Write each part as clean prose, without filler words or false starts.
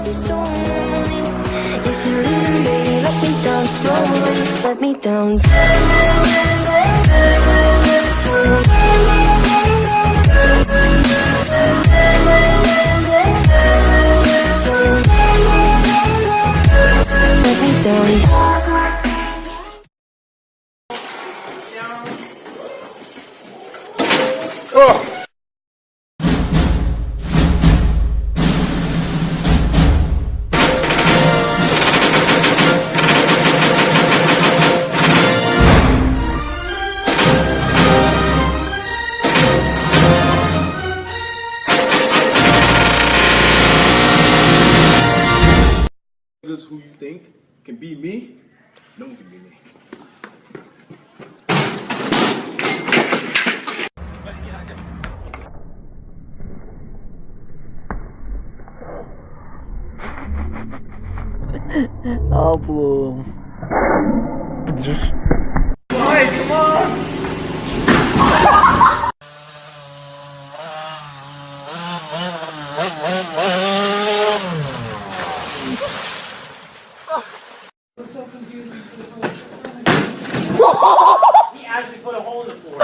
be so lonely. If you're leaving, baby, let me down slowly. Let me down. Let me down. Who you think can be me, no one can be me. Ablam. He actually put a hole in the floor.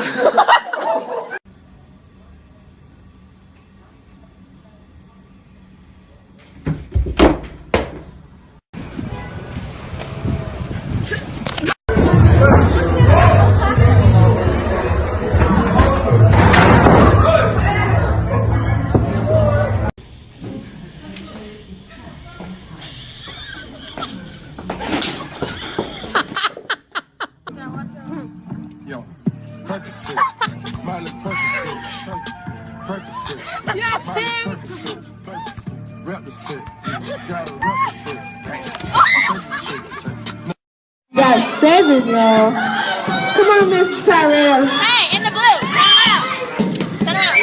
Yo, Percocet, Miley Percocet, Percocet, Miley Percocet, rep the set, gotta rep the set. Got 7, y'all. Come on, Mr. Tyrell. Hey, in the blue. Turn around. Turn around.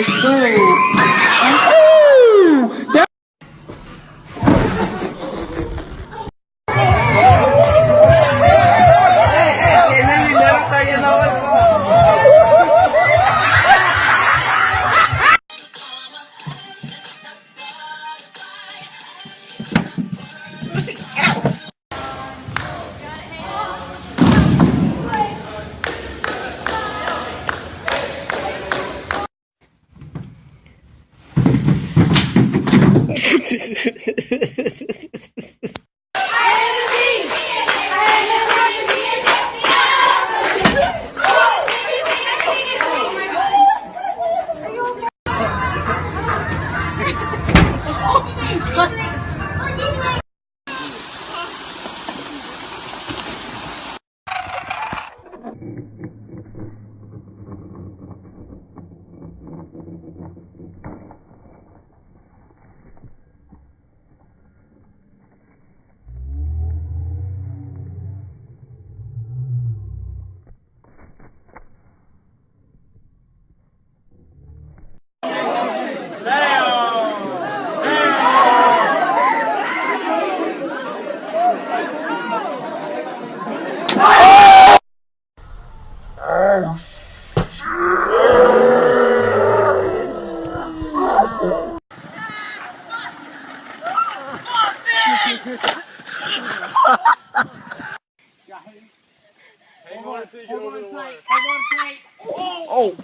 Oh.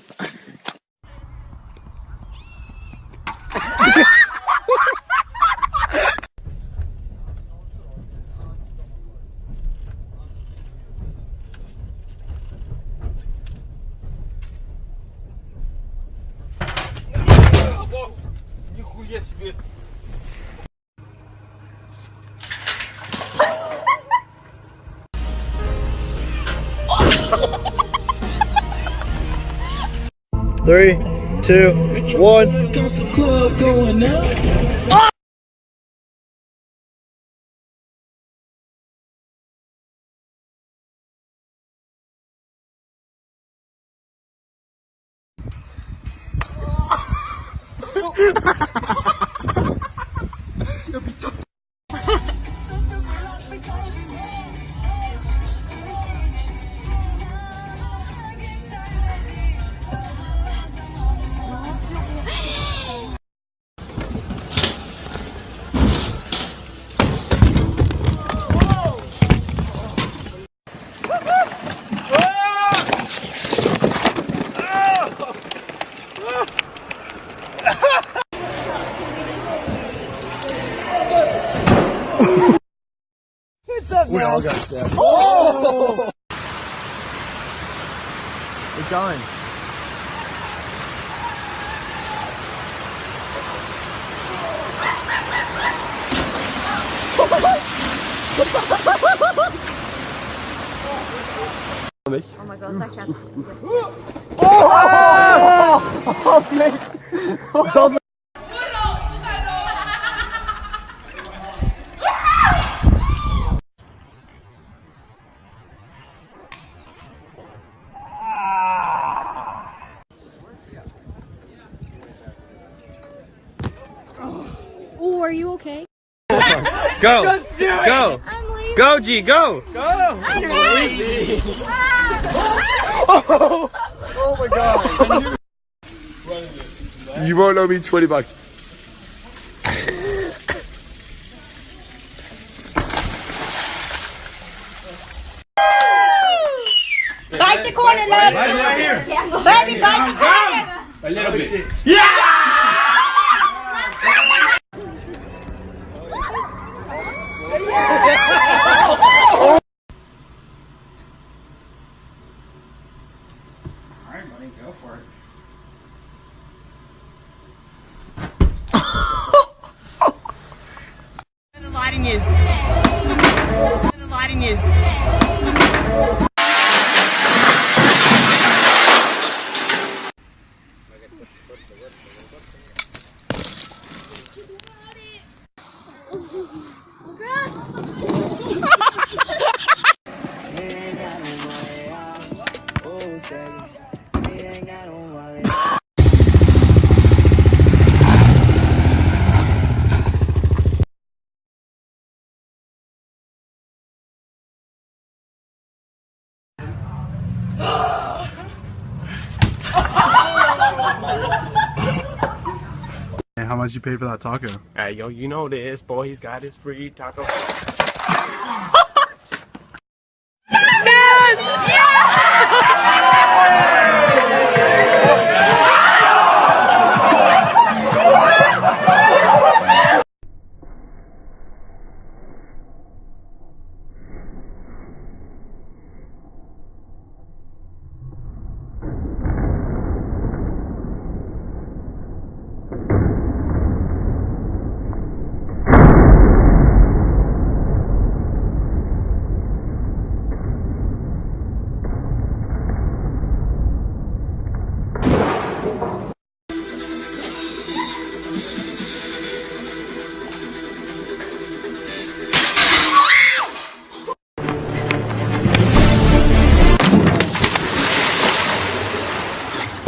Нихуя себе. Three, two, one. What's up, We man? all got stabbed. Oh! We're going. Oh my god, that cat. Oh, are you okay? Go. Just do it. Go. I'm leaving. Go, G. Go. I'm leaving. Oh my god. You won't owe me $20. Bite the corner, love. Right here. Baby, bite the corner. A little bit. Alright, buddy, go for it. The lighting is. The lighting is. How much you pay for that taco? Hey, yo, you know this, boy. He's got his free taco.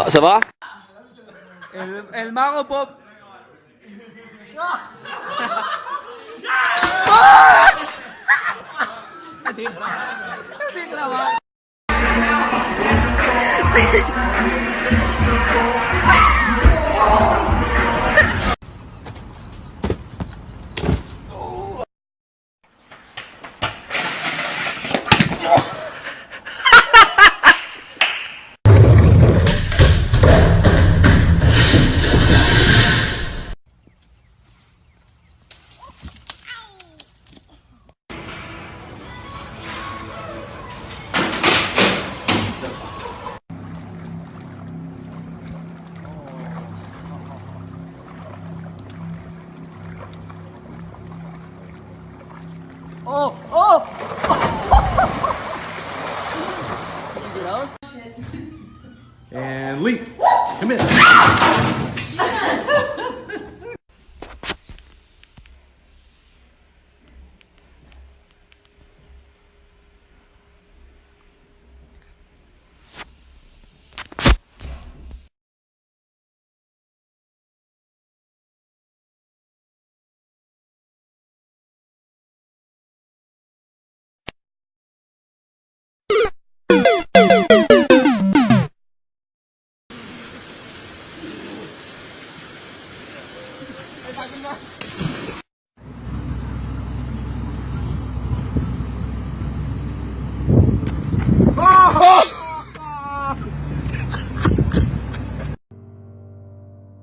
Ça va? El mago Pop. And leap. Come in.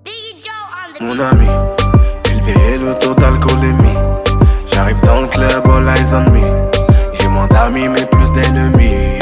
Biggie Joe on the Mon ami, il vero total con le mie. J'arrive dans le club, all eyes on me. J'ai moins d'amis mais plus d'ennemis.